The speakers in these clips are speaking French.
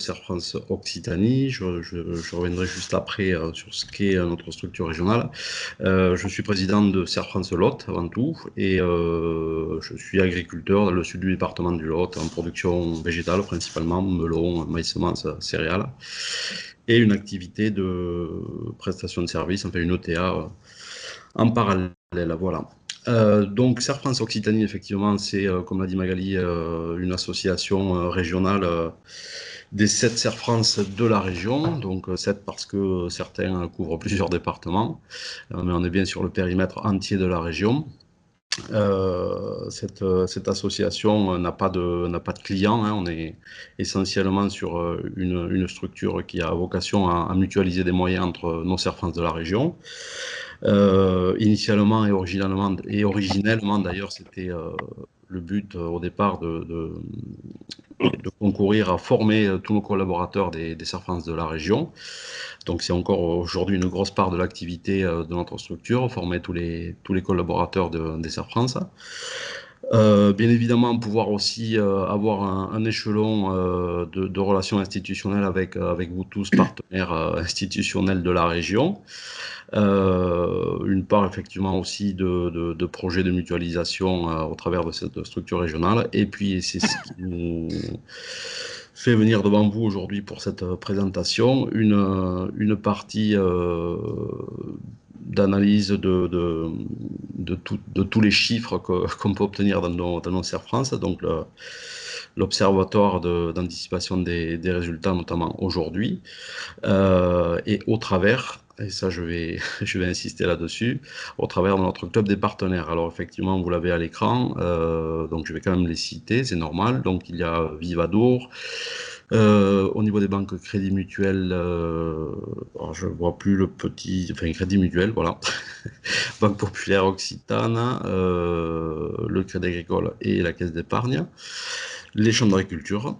Serre France Occitanie. Je reviendrai juste après sur ce qu'est notre structure régionale. Je suis président de Serre France Lot avant tout et je suis agriculteur dans le sud du département du Lot en production végétale principalement, melon, maïs, semences, céréales et une activité de prestation de services, enfin une ETA en parallèle. Voilà. Donc, Serre France Occitanie, effectivement, c'est, comme l'a dit Magali, une association régionale des 7 Serre France de la région. Donc, 7 parce que certains couvrent plusieurs départements, mais on est bien sur le périmètre entier de la région. Cette association n'a pas de clients, hein. On est essentiellement sur une structure qui a vocation à mutualiser des moyens entre nos Serre France de la région. Initialement et originellement d'ailleurs, c'était le but au départ de concourir à former tous nos collaborateurs des Serre France de la région. Donc c'est encore aujourd'hui une grosse part de l'activité de notre structure, former tous les collaborateurs des Serre France. Bien évidemment, pouvoir aussi avoir un échelon de relations institutionnelles avec vous tous, partenaires institutionnels de la région. Une part effectivement aussi de projets de mutualisation au travers de cette structure régionale. Et puis c'est ce qui nous fait venir devant vous aujourd'hui pour cette présentation, une partie d'analyse de tous les chiffres qu'on peut obtenir dans nos Serre France, donc l'observatoire d'anticipation des résultats, notamment aujourd'hui, et au travers, et ça je vais insister là-dessus, au travers de notre club des partenaires. Alors effectivement, vous l'avez à l'écran, donc je vais quand même les citer, c'est normal. Donc il y a Vivadour. Au niveau des banques Crédit Mutuel, alors je ne vois plus le petit, enfin Crédit Mutuel, voilà. Banque Populaire Occitane, le Crédit Agricole et la Caisse d'épargne, les chambres d'agriculture,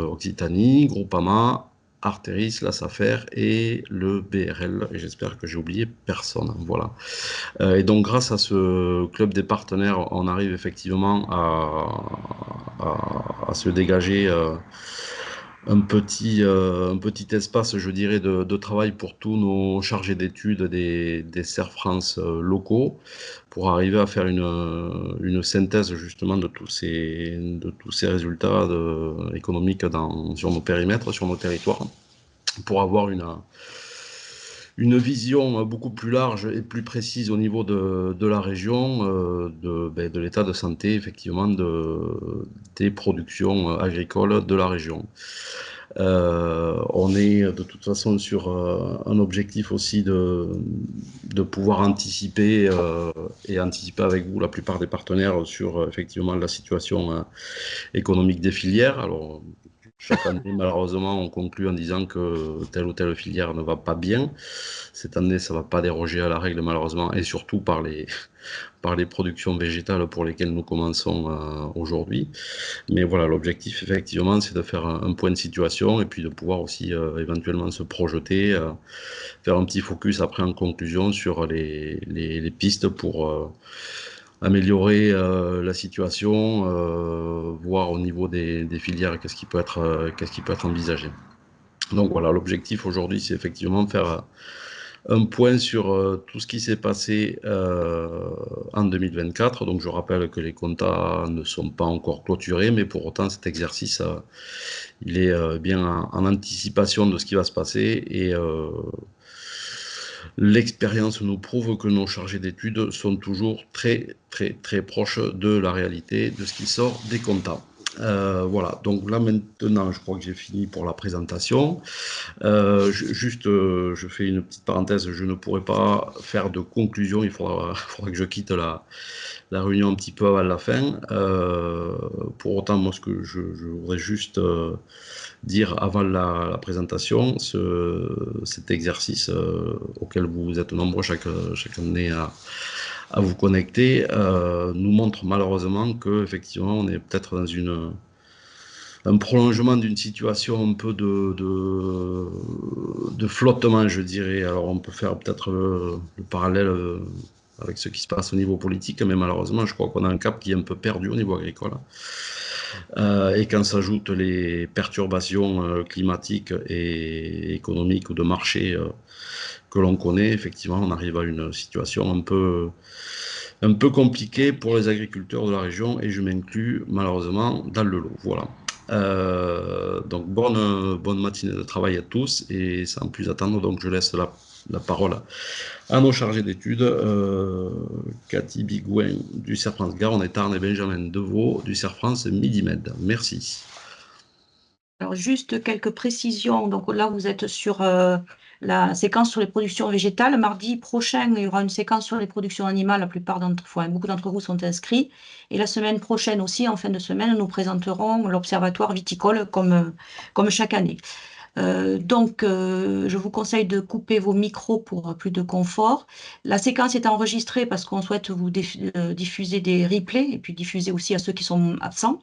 Occitanie, Groupama, Arteris, la SAFER et le BRL. Et j'espère que j'ai oublié personne. Voilà. Et donc, grâce à ce club des partenaires, on arrive effectivement à se dégager un petit espace, je dirais, de travail pour tous nos chargés d'études des Serre France locaux, pour arriver à faire une synthèse justement de tous ces résultats économiques sur nos périmètres, sur nos territoires, pour avoir une vision beaucoup plus large et plus précise au niveau de la région, de l'état de santé, effectivement, des productions agricoles de la région. On est de toute façon sur un objectif aussi de pouvoir anticiper et anticiper avec vous la plupart des partenaires sur effectivement la situation économique des filières. Alors, chaque année, malheureusement, on conclut en disant que telle ou telle filière ne va pas bien. Cette année, ça ne va pas déroger à la règle, malheureusement, et surtout par les productions végétales pour lesquelles nous commençons aujourd'hui. Mais voilà, l'objectif, effectivement, c'est de faire un point de situation et puis de pouvoir aussi éventuellement se projeter, faire un petit focus après en conclusion sur les pistes pour améliorer la situation, voir au niveau des filières qu'est-ce qui peut être envisagé. Donc voilà, l'objectif aujourd'hui, c'est effectivement faire un point sur tout ce qui s'est passé en 2024. Donc je rappelle que les comptas ne sont pas encore clôturés, mais pour autant cet exercice, il est bien en anticipation de ce qui va se passer et l'expérience nous prouve que nos chargés d'études sont toujours très proches de la réalité, de ce qui sort des comptas. Voilà, donc là maintenant, je crois que j'ai fini pour la présentation. Je fais une petite parenthèse, je ne pourrai pas faire de conclusion, faudra que je quitte la réunion un petit peu avant la fin. Pour autant, moi, ce que je voudrais juste dire avant la présentation, cet exercice auquel vous êtes nombreux chaque année à vous connecter, nous montre malheureusement que effectivement on est peut-être dans un prolongement d'une situation un peu de flottement, je dirais. Alors on peut faire peut-être le parallèle avec ce qui se passe au niveau politique, mais malheureusement je crois qu'on a un cap qui est un peu perdu au niveau agricole. Et quand s'ajoutent les perturbations climatiques et économiques ou de marché que l'on connaît, effectivement, on arrive à une situation un peu compliquée pour les agriculteurs de la région, et je m'inclus malheureusement dans le lot. Voilà. Donc bonne matinée de travail à tous, et sans plus attendre, donc je laisse la parole à nos chargés d'études, Cathy Bigouin du CERF France Garonne et Tarn et Benjamin Deveau du CERF France Midi Med. Merci. Alors, juste quelques précisions. Donc là, vous êtes sur la séquence sur les productions végétales. Mardi prochain, il y aura une séquence sur les productions animales. Beaucoup d'entre vous sont inscrits. Et la semaine prochaine aussi, en fin de semaine, nous présenterons l'observatoire viticole comme chaque année. Je vous conseille de couper vos micros pour plus de confort. La séquence est enregistrée parce qu'on souhaite vous diffuser des replays et puis diffuser aussi à ceux qui sont absents.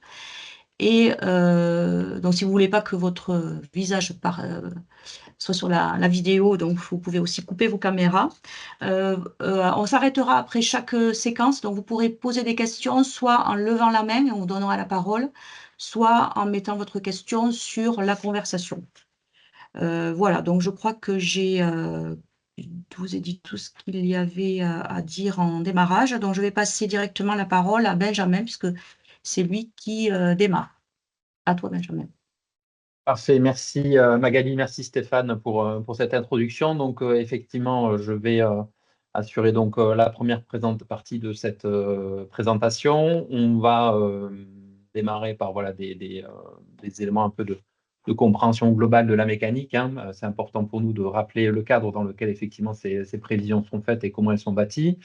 Et donc, si vous voulez pas que votre visage soit sur la vidéo, donc vous pouvez aussi couper vos caméras. On s'arrêtera après chaque séquence, donc vous pourrez poser des questions soit en levant la main et on vous donnera la parole, soit en mettant votre question sur la conversation. Voilà, donc je crois que je vous ai dit tout ce qu'il y avait à dire en démarrage. Donc je vais passer directement la parole à Benjamin, puisque c'est lui qui démarre. À toi, Benjamin. Parfait, merci Magali, merci Stéphane pour cette introduction. Donc effectivement, je vais assurer donc la première partie de cette présentation. On va démarrer par voilà, des éléments un peu de compréhension globale de la mécanique, hein. C'est important pour nous de rappeler le cadre dans lequel effectivement ces prévisions sont faites et comment elles sont bâties.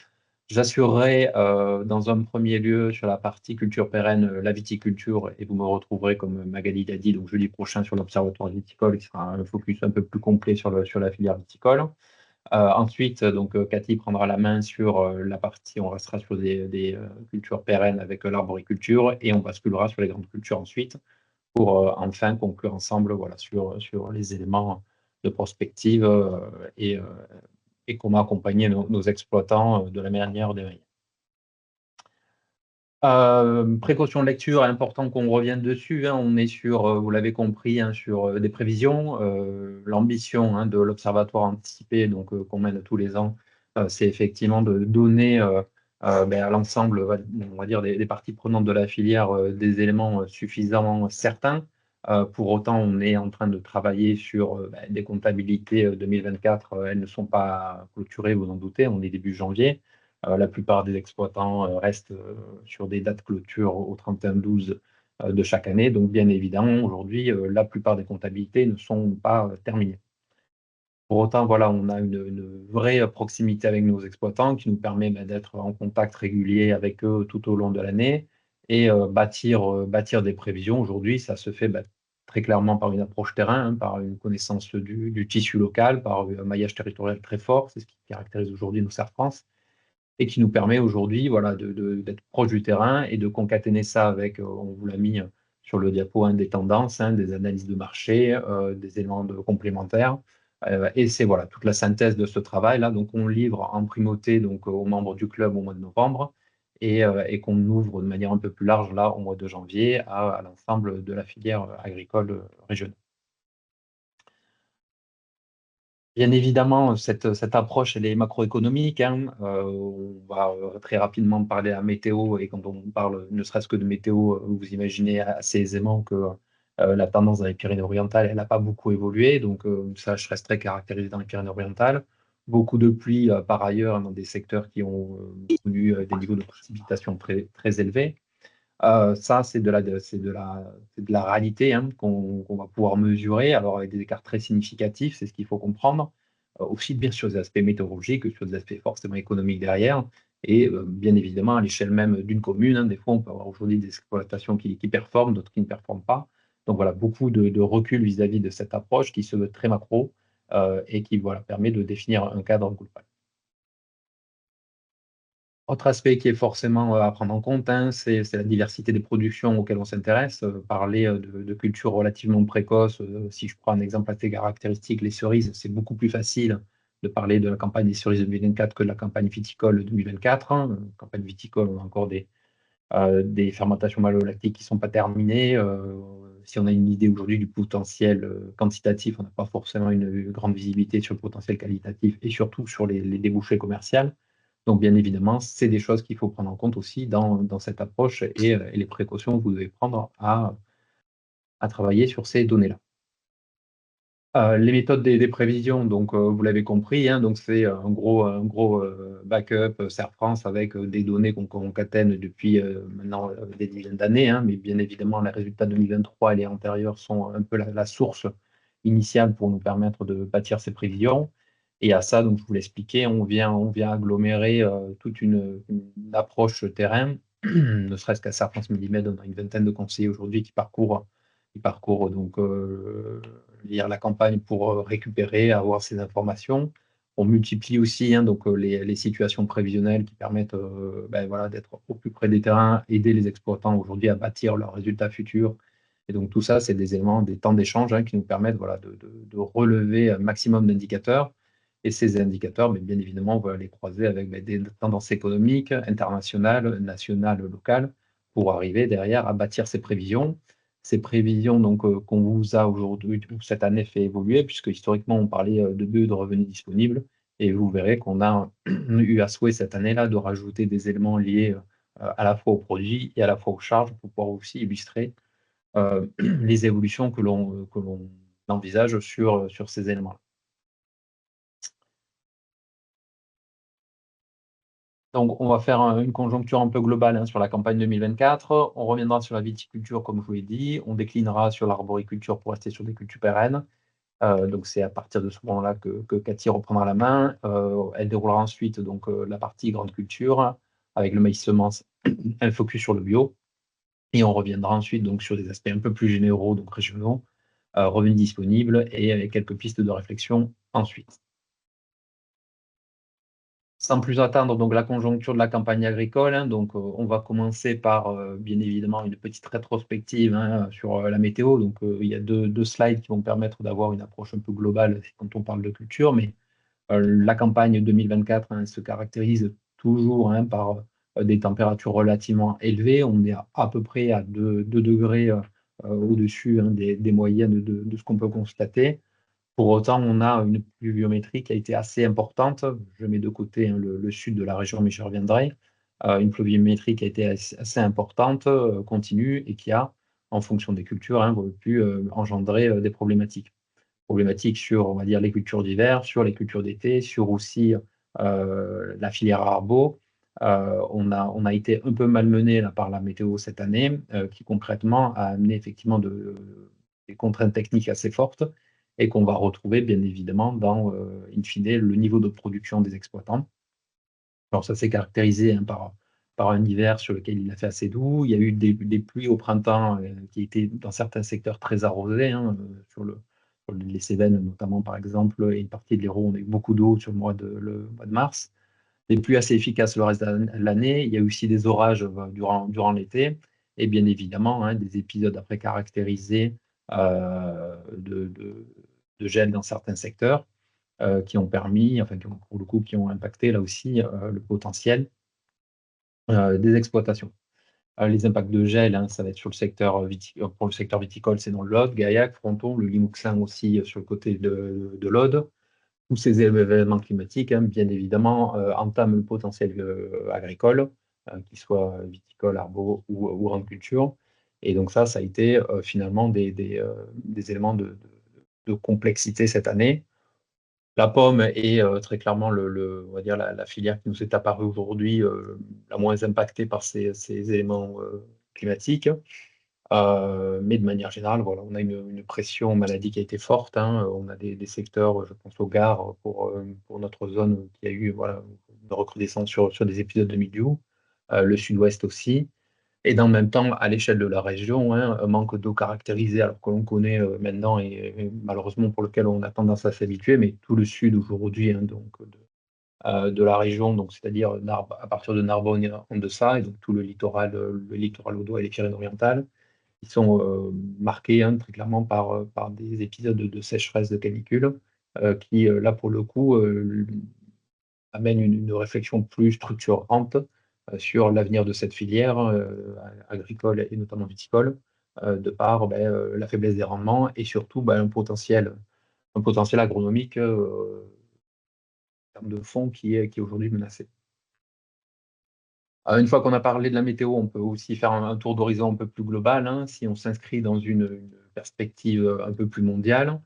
J'assurerai dans un premier lieu sur la partie culture pérenne la viticulture, et vous me retrouverez, comme Magali l'a dit, donc jeudi prochain sur l'Observatoire viticole, qui sera un focus un peu plus complet sur la filière viticole. Ensuite, Cathy prendra la main sur la partie, on restera sur des cultures pérennes avec l'arboriculture, et on basculera sur les grandes cultures ensuite pour enfin conclure ensemble voilà, sur les éléments de prospective et comment accompagner nos exploitants de la manière des meilleures. Précaution de lecture, important qu'on revienne dessus, hein. On est sur, vous l'avez compris, hein, sur des prévisions. L'ambition, hein, de l'Observatoire anticipé, donc qu'on mène tous les ans, c'est effectivement de donner à l'ensemble, on va dire, des parties prenantes de la filière des éléments suffisamment certains. Pour autant, on est en train de travailler sur des comptabilités 2024. Elles ne sont pas clôturées, vous en doutez, on est début janvier. La plupart des exploitants restent sur des dates clôture au 31-12 de chaque année. Donc, bien évidemment, aujourd'hui, la plupart des comptabilités ne sont pas terminées. Pour autant, voilà, on a une vraie proximité avec nos exploitants qui nous permet d'être en contact régulier avec eux tout au long de l'année et bâtir des prévisions. Aujourd'hui, ça se fait très clairement par une approche terrain, hein, par une connaissance du tissu local, par un maillage territorial très fort. C'est ce qui caractérise aujourd'hui nos Serres France et qui nous permet aujourd'hui voilà, d'être proche du terrain et de concaténer ça avec, on vous l'a mis sur le diapo, hein, des tendances, hein, des analyses de marché, des éléments complémentaires. Et c'est voilà, toute la synthèse de ce travail-là. Donc, on livre en primauté donc, aux membres du club au mois de novembre et qu'on ouvre de manière un peu plus large là au mois de janvier à l'ensemble de la filière agricole régionale. Bien évidemment, cette approche, elle est macroéconomique, hein. On va très rapidement parler à météo, et quand on parle ne serait-ce que de météo, vous imaginez assez aisément que la tendance dans les Pyrénées-Orientales, elle n'a pas beaucoup évolué. Donc, ça, je resterai caractérisé dans les Pyrénées-Orientales. Beaucoup de pluie par ailleurs dans des secteurs qui ont connu des niveaux de précipitation très, très élevés. Ça, c'est de la réalité, hein, qu'on va pouvoir mesurer, alors avec des écarts très significatifs, c'est ce qu'il faut comprendre. Aussi bien sur les aspects météorologiques que sur des aspects forcément économiques derrière. Et bien évidemment, à l'échelle même d'une commune, hein, des fois, on peut avoir aujourd'hui des exploitations qui performent, d'autres qui ne performent pas. Donc voilà, beaucoup de recul vis-à-vis de cette approche qui se veut très macro et qui voilà, permet de définir un cadre global. Autre aspect qui est forcément à prendre en compte, hein, c'est la diversité des productions auxquelles on s'intéresse. Parler de cultures relativement précoces, si je prends un exemple assez caractéristique, les cerises, c'est beaucoup plus facile de parler de la campagne des cerises 2024 que de la campagne viticole 2024, hein. Campagne viticole, on a encore des fermentations malolactiques qui ne sont pas terminées. Si on a une idée aujourd'hui du potentiel quantitatif, on n'a pas forcément une grande visibilité sur le potentiel qualitatif et surtout sur les débouchés commerciaux. Donc, bien évidemment, c'est des choses qu'il faut prendre en compte aussi dans cette approche et les précautions que vous devez prendre à travailler sur ces données-là. Les méthodes des prévisions, donc vous l'avez compris, hein, donc c'est un gros backup Serre France avec des données qu'on concatène depuis maintenant des dizaines d'années, hein, mais bien évidemment les résultats 2023 et les antérieurs sont un peu la source initiale pour nous permettre de bâtir ces prévisions. Et à ça, donc je vous l'expliquais, on vient agglomérer toute une approche terrain, ne serait-ce qu'à Serre France Millimètre, on a une vingtaine de conseillers aujourd'hui qui parcourent donc lire la campagne pour récupérer, avoir ces informations. On multiplie aussi hein, donc, les situations prévisionnelles qui permettent voilà, d'être au plus près des terrains, aider les exploitants aujourd'hui à bâtir leurs résultats futurs. Et donc tout ça, c'est des éléments, des temps d'échange hein, qui nous permettent voilà, de relever un maximum d'indicateurs. Et ces indicateurs, mais bien évidemment, on va les croiser avec des tendances économiques, internationales, nationales, locales, pour arriver derrière à bâtir ces prévisions. Ces prévisions donc, qu'on vous a aujourd'hui, ou cette année fait évoluer, puisque historiquement, on parlait de BE de revenus disponibles. Et vous verrez qu'on a eu à souhait cette année-là de rajouter des éléments liés à la fois aux produits et à la fois aux charges pour pouvoir aussi illustrer les évolutions que l'on envisage sur ces éléments-là. Donc, on va faire une conjoncture un peu globale hein, sur la campagne 2024. On reviendra sur la viticulture, comme je vous l'ai dit. On déclinera sur l'arboriculture pour rester sur des cultures pérennes. Donc, c'est à partir de ce moment-là que Cathy reprendra la main. Elle déroulera ensuite donc, la partie grande culture avec le maïs semence, un focus sur le bio. Et on reviendra ensuite donc, sur des aspects un peu plus généraux, donc régionaux, revenus disponibles et avec quelques pistes de réflexion ensuite. Sans plus attendre, donc la conjoncture de la campagne agricole, hein, donc on va commencer par bien évidemment une petite rétrospective hein, sur la météo. Donc il y a deux slides qui vont permettre d'avoir une approche un peu globale quand on parle de culture, mais la campagne 2024 hein, se caractérise toujours hein, par des températures relativement élevées. On est à peu près à 2 degrés au-dessus hein, des moyennes de ce qu'on peut constater. Pour autant, on a une pluviométrie qui a été assez importante. Je mets de côté hein, le sud de la région, mais j'y reviendrai. Une pluviométrie qui a été assez importante, continue, et qui a, en fonction des cultures, hein, pu engendrer des problématiques. Problématiques sur, on va dire, les cultures d'hiver, sur les cultures d'été, sur aussi la filière arbo. On a été un peu malmené là, par la météo cette année, qui concrètement a amené effectivement des contraintes techniques assez fortes et qu'on va retrouver bien évidemment dans, in fine, le niveau de production des exploitants. Alors ça s'est caractérisé hein, par un hiver sur lequel il a fait assez doux. Il y a eu des pluies au printemps qui étaient dans certains secteurs très arrosés, hein, sur les Cévennes notamment par exemple, et une partie de l'Hérault, on a eu beaucoup d'eau sur le mois de mars. Des pluies assez efficaces le reste de l'année. Il y a aussi des orages durant l'été et bien évidemment hein, des épisodes après caractérisés de gel dans certains secteurs qui ont permis, enfin pour le coup, qui ont impacté là aussi le potentiel des exploitations. Les impacts de gel, hein, ça va être sur le secteur pour le secteur viticole, c'est dans le Lot, Gaillac, Fronton, le Limousin aussi sur le côté de l'Aude. Tous ces événements climatiques, hein, bien évidemment, entament le potentiel agricole, qu'il soit viticole, arbo ou grande culture. Et donc ça a été finalement des éléments de complexité cette année. La pomme est très clairement on va dire la filière qui nous est apparue aujourd'hui la moins impactée par ces éléments climatiques. Mais de manière générale, voilà, on a une pression maladie qui a été forte. Hein. On a des secteurs, je pense au Gard, pour notre zone, qui a eu voilà, une recrudescence sur des épisodes de milieu. Le sud-ouest aussi. Et dans le même temps, à l'échelle de la région, hein, un manque d'eau caractérisé, alors que l'on connaît maintenant et malheureusement pour lequel on a tendance à s'habituer, mais tout le sud aujourd'hui, hein, donc de la région, donc c'est-à-dire à partir de Narbonne en deçà, et donc tout le littoral audois et les Pyrénées-Orientales, ils sont marqués hein, très clairement par des épisodes de sécheresse, de canicule, qui, là, pour le coup, amènent une réflexion plus structurante sur l'avenir de cette filière agricole et notamment viticole, de par la faiblesse des rendements et surtout un potentiel agronomique en termes de fonds qui est aujourd'hui menacé. Une fois qu'on a parlé de la météo, on peut aussi faire un tour d'horizon un peu plus global, hein. Si on s'inscrit dans une perspective un peu plus mondiale,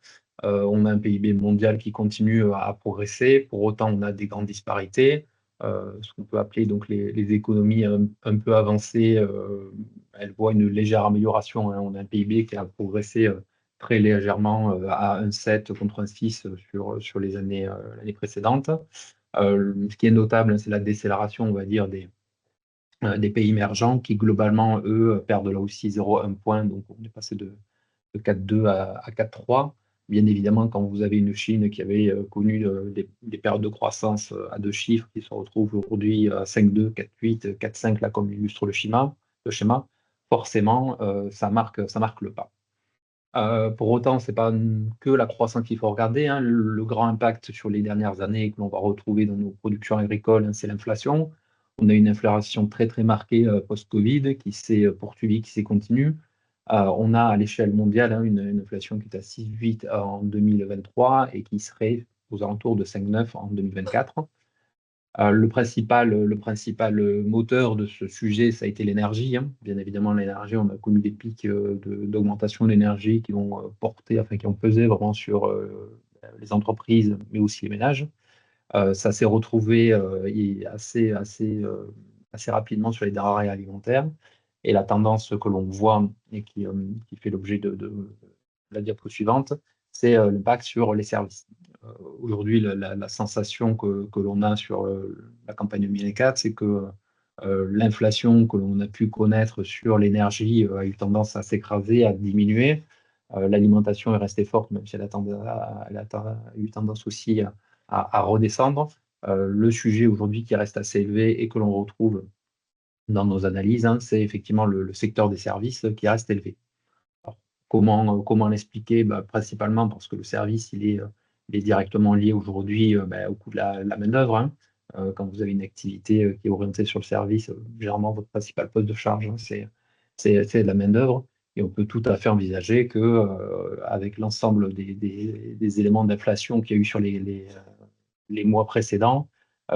on a un PIB mondial qui continue à progresser. Pour autant, on a des grandes disparités. Ce qu'on peut appeler donc les économies un peu avancées, elles voient une légère amélioration, hein. On a un PIB qui a progressé très légèrement à 1,7 contre 1,6 sur l'année précédente. Ce qui est notable, c'est la décélération, on va dire, des pays émergents qui, globalement, eux, perdent là aussi 0,1 point. Donc, on est passé de 4,2 à 4,3. Bien évidemment, quand vous avez une Chine qui avait connu des périodes de croissance à 2 chiffres, qui se retrouvent aujourd'hui à 5,2, 4,8, 4,5, là, comme illustre le schéma, forcément, ça marque le pas. Pour autant, ce n'est pas que la croissance qu'il faut regarder, hein. Le grand impact sur les dernières années que l'on va retrouver dans nos productions agricoles, hein, c'est l'inflation. On a une inflation très très marquée post-Covid qui s'est poursuivie, qui s'est continue. On a à l'échelle mondiale, hein, une inflation qui est à 6,8 en 2023 et qui serait aux alentours de 5,9 en 2024. Le principal moteur de ce sujet, ça a été l'énergie, hein. Bien évidemment, l'énergie, on a connu des pics d'augmentation de l'énergie qui ont qui ont pesé vraiment sur les entreprises, mais aussi les ménages. Ça s'est retrouvé assez rapidement sur les denrées alimentaires. Et la tendance que l'on voit et qui fait l'objet de la diapo suivante, c'est l'impact sur les services. Aujourd'hui, la sensation que l'on a sur la campagne 2004, c'est que l'inflation que l'on a pu connaître sur l'énergie a eu tendance à s'écraser, à diminuer. L'alimentation est restée forte, même si elle a eu tendance aussi à redescendre. Le sujet aujourd'hui qui reste assez élevé et que l'on retrouve dans nos analyses, hein, c'est effectivement le secteur des services qui reste élevé. Alors, comment l'expliquer? Principalement parce que le service, il est directement lié aujourd'hui au coût de la main-d'œuvre, hein. Quand vous avez une activité qui est orientée sur le service, généralement, votre principal poste de charge, hein, c'est de la main-d'œuvre. Et on peut tout à fait envisager que, avec l'ensemble des éléments d'inflation qu'il y a eu sur les mois précédents,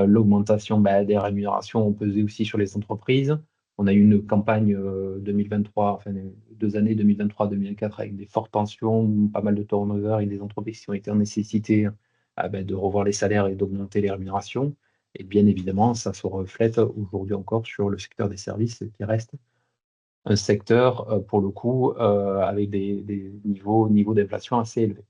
l'augmentation des rémunérations ont pesé aussi sur les entreprises. On a eu une campagne 2023, enfin 2 années 2023-2024 avec des fortes tensions, pas mal de turnover et des entreprises qui ont été en nécessité de revoir les salaires et d'augmenter les rémunérations. Et bien évidemment, ça se reflète aujourd'hui encore sur le secteur des services qui reste un secteur, pour le coup, avec des niveaux d'inflation assez élevés.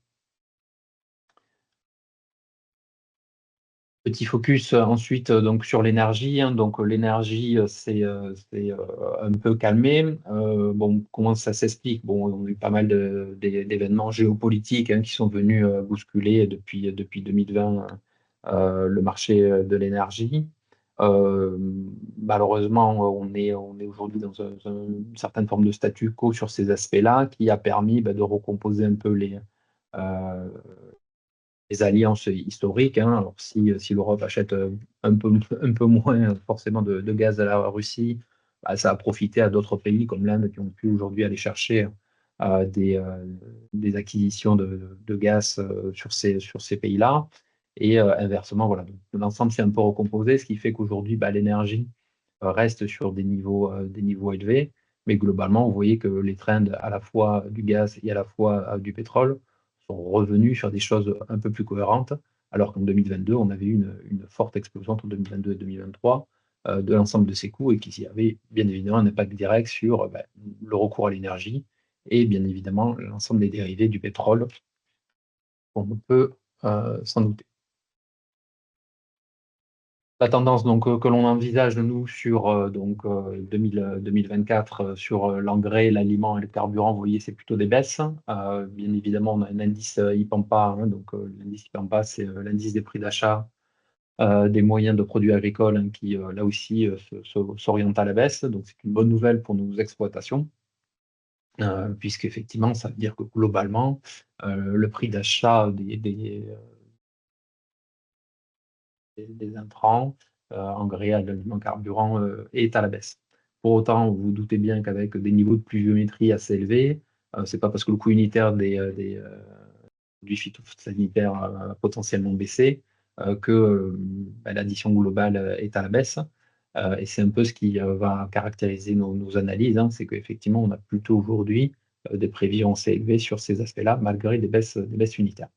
Petit focus ensuite donc sur l'énergie, hein. Donc l'énergie, c'est un peu calmé. Bon, comment ça s'explique? Bon, on a eu pas mal d'événements géopolitiques, hein, qui sont venus bousculer depuis 2020 le marché de l'énergie. Malheureusement, on est aujourd'hui dans une certaine forme de statu quo sur ces aspects-là, qui a permis de recomposer un peu euh, les alliances historiques, hein. Alors si l'Europe achète un peu moins forcément de gaz à la Russie, ça a profité à d'autres pays comme l'Inde qui ont pu aujourd'hui aller chercher des acquisitions de gaz sur ces pays-là. Et inversement, voilà. Donc, l'ensemble s'est un peu recomposé, ce qui fait qu'aujourd'hui, l'énergie reste sur des niveaux élevés. Mais globalement, vous voyez que les trends à la fois du gaz et à la fois du pétrole sont revenus sur des choses un peu plus cohérentes, alors qu'en 2022, on avait eu une forte explosion entre 2022 et 2023 de l'ensemble de ces coûts et qu'il y avait bien évidemment un impact direct sur le recours à l'énergie et bien évidemment l'ensemble des dérivés du pétrole, on peut s'en douter. La tendance donc que l'on envisage nous sur 2024 sur l'engrais, l'aliment et le carburant, vous voyez, c'est plutôt des baisses. Bien évidemment, on a un indice IPAMPA, hein, donc l'indice IPAMPA, c'est l'indice des prix d'achat des moyens de produits agricoles, hein, qui là aussi s'oriente à la baisse. Donc c'est une bonne nouvelle pour nos exploitations, puisqu'effectivement, ça veut dire que globalement, le prix d'achat des intrants engrais, aliments, carburants est à la baisse. Pour autant, vous vous doutez bien qu'avec des niveaux de pluviométrie assez élevés, c'est pas parce que le coût unitaire des produits phytosanitaires a potentiellement baissé que l'addition globale est à la baisse. Et c'est un peu ce qui va caractériser nos analyses, hein, c'est qu'effectivement, on a plutôt aujourd'hui des prévisions assez élevées sur ces aspects-là, malgré des baisses unitaires.